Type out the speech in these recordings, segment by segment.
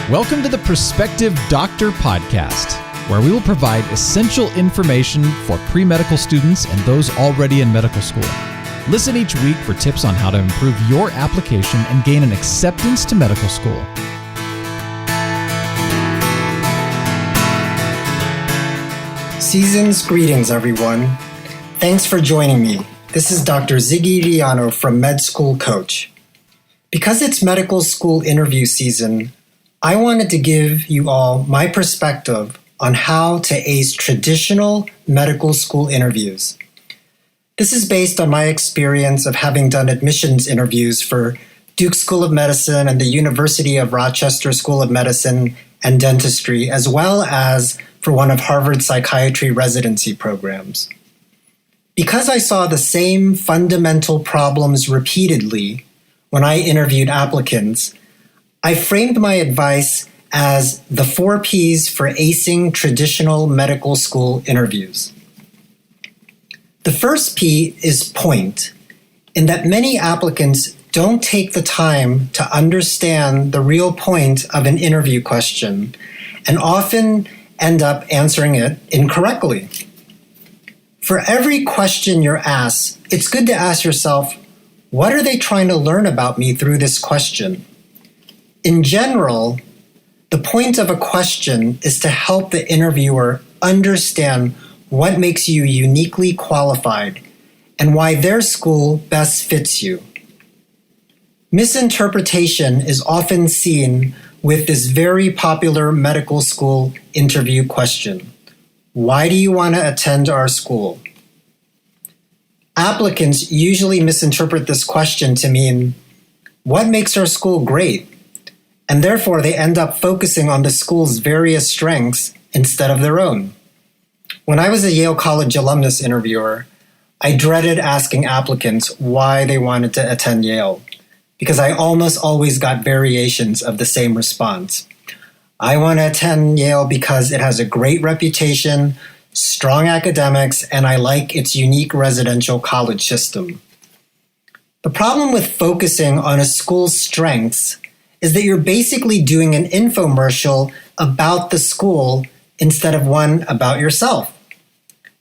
Welcome to the Prospective Doctor Podcast, where we will provide essential information for pre-medical students and those already in medical school. Listen each week for tips on how to improve your application and gain an acceptance to medical school. Season's greetings, everyone. Thanks for joining me. This is Dr. Ziggy Yoediono from Med School Coach. Because it's medical school interview season, I wanted to give you all my perspective on how to ace traditional medical school interviews. This is based on my experience of having done admissions interviews for Duke School of Medicine and the University of Rochester School of Medicine and Dentistry, as well as for one of Harvard's psychiatry residency programs. Because I saw the same fundamental problems repeatedly when I interviewed applicants, I framed my advice as the 4 Ps for acing traditional medical school interviews. The first P is point, in that many applicants don't take the time to understand the real point of an interview question and often end up answering it incorrectly. For every question you're asked, it's good to ask yourself, what are they trying to learn about me through this question? In general, the point of a question is to help the interviewer understand what makes you uniquely qualified and why their school best fits you. Misinterpretation is often seen with this very popular medical school interview question. Why do you want to attend our school? Applicants usually misinterpret this question to mean, what makes our school great? And therefore, they end up focusing on the school's various strengths instead of their own. When I was a Yale College alumnus interviewer, I dreaded asking applicants why they wanted to attend Yale, because I almost always got variations of the same response. I want to attend Yale because it has a great reputation, strong academics, and I like its unique residential college system. The problem with focusing on a school's strengths is that you're basically doing an infomercial about the school instead of one about yourself,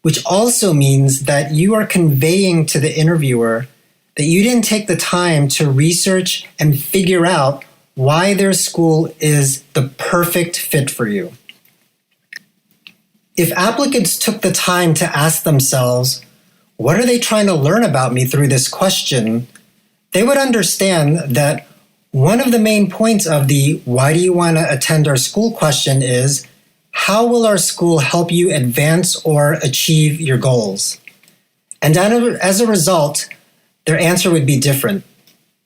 which also means that you are conveying to the interviewer that you didn't take the time to research and figure out why their school is the perfect fit for you. If applicants took the time to ask themselves, what are they trying to learn about me through this question, they would understand that one of the main points of the why do you want to attend our school question is, how will our school help you advance or achieve your goals? And as a result, their answer would be different.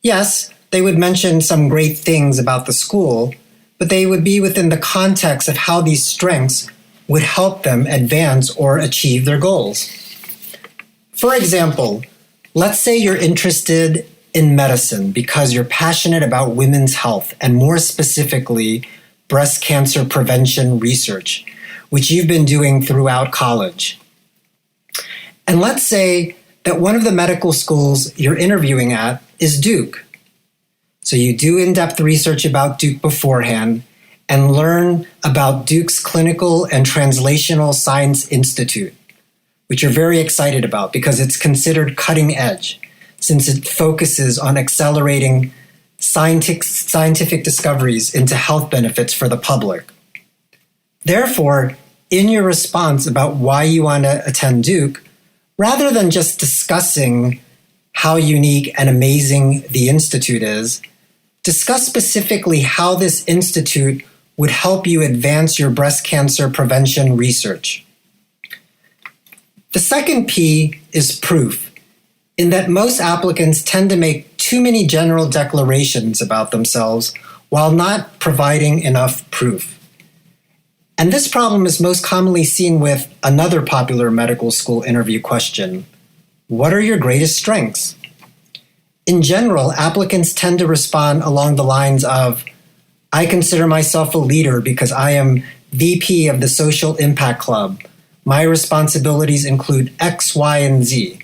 Yes, they would mention some great things about the school, but they would be within the context of how these strengths would help them advance or achieve their goals. For example, let's say you're interested in medicine because you're passionate about women's health and more specifically, breast cancer prevention research, which you've been doing throughout college. And let's say that one of the medical schools you're interviewing at is Duke. So you do in-depth research about Duke beforehand and learn about Duke's Clinical and Translational Science Institute, which you're very excited about because it's considered cutting edge, since it focuses on accelerating scientific discoveries into health benefits for the public. Therefore, in your response about why you want to attend Duke, rather than just discussing how unique and amazing the institute is, discuss specifically how this institute would help you advance your breast cancer prevention research. The second P is proof, in that most applicants tend to make too many general declarations about themselves while not providing enough proof. And this problem is most commonly seen with another popular medical school interview question: what are your greatest strengths? In general, applicants tend to respond along the lines of, I consider myself a leader because I am VP of the Social Impact Club. My responsibilities include X, Y, and Z.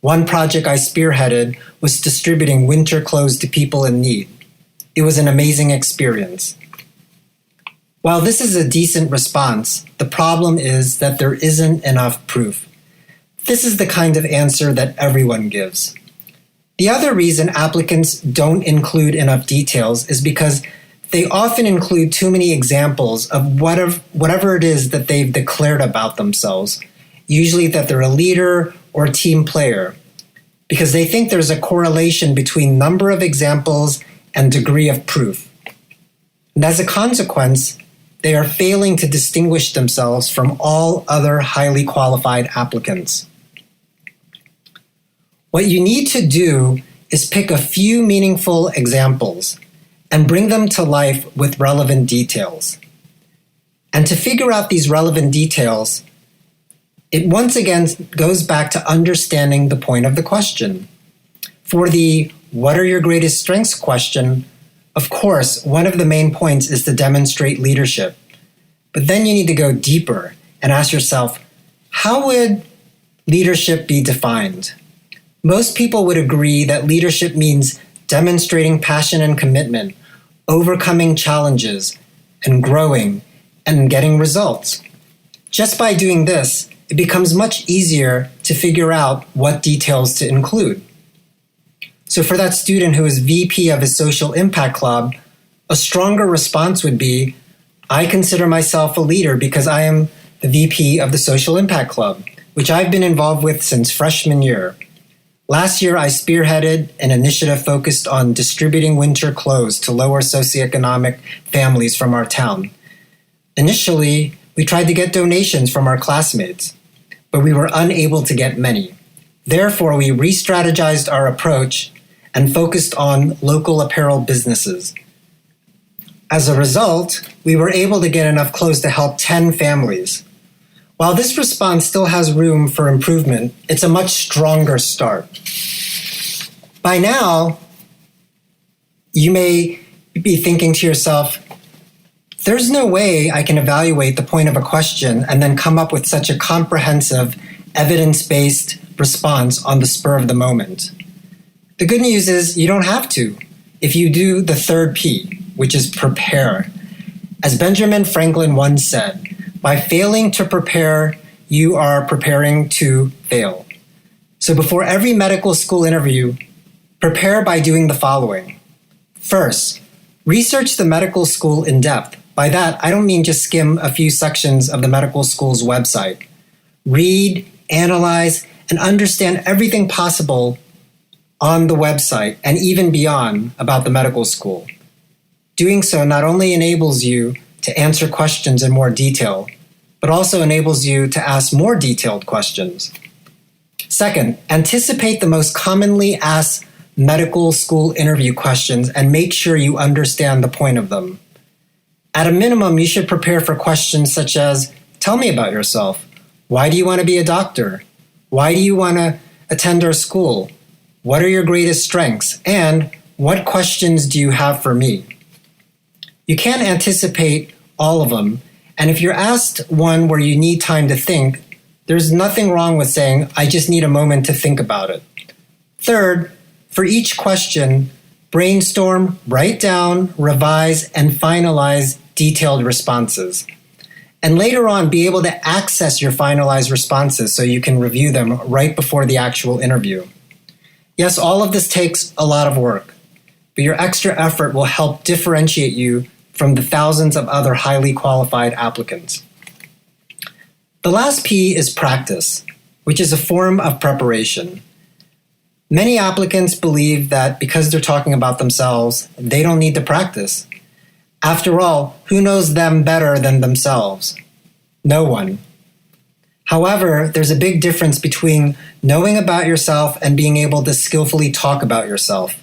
One project I spearheaded was distributing winter clothes to people in need. It was an amazing experience. While this is a decent response, the problem is that there isn't enough proof. This is the kind of answer that everyone gives. The other reason applicants don't include enough details is because they often include too many examples of whatever it is that they've declared about themselves, usually that they're a leader or a team player, because they think there's a correlation between number of examples and degree of proof. And as a consequence, they are failing to distinguish themselves from all other highly qualified applicants. What you need to do is pick a few meaningful examples and bring them to life with relevant details. And to figure out these relevant details, it once again goes back to understanding the point of the question. For the "what are your greatest strengths" question, of course, one of the main points is to demonstrate leadership. But then you need to go deeper and ask yourself, how would leadership be defined? Most people would agree that leadership means demonstrating passion and commitment, overcoming challenges, and growing, and getting results. Just by doing this, it becomes much easier to figure out what details to include. So for that student who is VP of his social impact club, a stronger response would be, I consider myself a leader because I am the VP of the social impact club, which I've been involved with since freshman year. Last year, I spearheaded an initiative focused on distributing winter clothes to lower socioeconomic families from our town. Initially, we tried to get donations from our classmates, but we were unable to get many. Therefore, we re-strategized our approach and focused on local apparel businesses. As a result, we were able to get enough clothes to help 10 families. While this response still has room for improvement, it's a much stronger start. By now, you may be thinking to yourself, there's no way I can evaluate the point of a question and then come up with such a comprehensive, evidence-based response on the spur of the moment. The good news is you don't have to if you do the third P, which is prepare. As Benjamin Franklin once said, by failing to prepare, you are preparing to fail. So before every medical school interview, prepare by doing the following. First, research the medical school in depth. By that, I don't mean just skim a few sections of the medical school's website. Read, analyze, and understand everything possible on the website and even beyond about the medical school. Doing so not only enables you to answer questions in more detail, but also enables you to ask more detailed questions. Second, anticipate the most commonly asked medical school interview questions and make sure you understand the point of them. At a minimum, you should prepare for questions such as, tell me about yourself. Why do you want to be a doctor? Why do you want to attend our school? What are your greatest strengths? And what questions do you have for me? You can't anticipate all of them, and if you're asked one where you need time to think, there's nothing wrong with saying, I just need a moment to think about it. Third, for each question, brainstorm, write down, revise, and finalize detailed responses. And later on, be able to access your finalized responses so you can review them right before the actual interview. Yes, all of this takes a lot of work, but your extra effort will help differentiate you from the thousands of other highly qualified applicants. The last P is practice, which is a form of preparation. Many applicants believe that because they're talking about themselves, they don't need to practice. After all, who knows them better than themselves? No one. However, there's a big difference between knowing about yourself and being able to skillfully talk about yourself.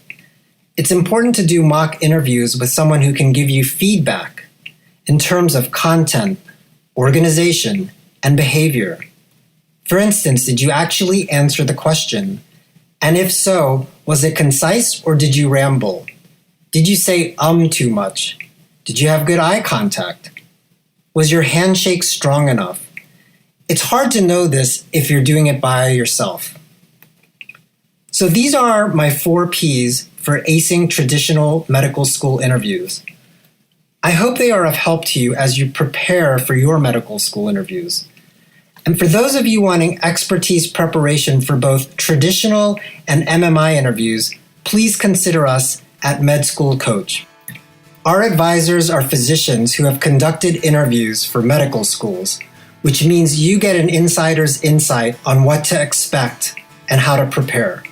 It's important to do mock interviews with someone who can give you feedback in terms of content, organization, and behavior. For instance, did you actually answer the question? And if so, was it concise or did you ramble? Did you say too much? Did you have good eye contact? Was your handshake strong enough? It's hard to know this if you're doing it by yourself. So these are my 4 Ps for acing traditional medical school interviews. I hope they are of help to you as you prepare for your medical school interviews. And for those of you wanting expertise preparation for both traditional and MMI interviews, please consider us at Med School Coach. Our advisors are physicians who have conducted interviews for medical schools, which means you get an insider's insight on what to expect and how to prepare.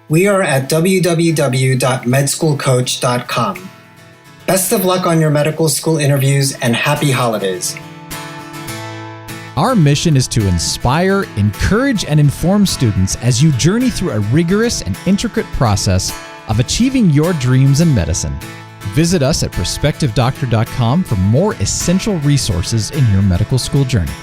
We are at www.medschoolcoach.com. Best of luck on your medical school interviews and happy holidays. Our mission is to inspire, encourage, and inform students as you journey through a rigorous and intricate process of achieving your dreams in medicine. Visit us at perspectivedoctor.com for more essential resources in your medical school journey.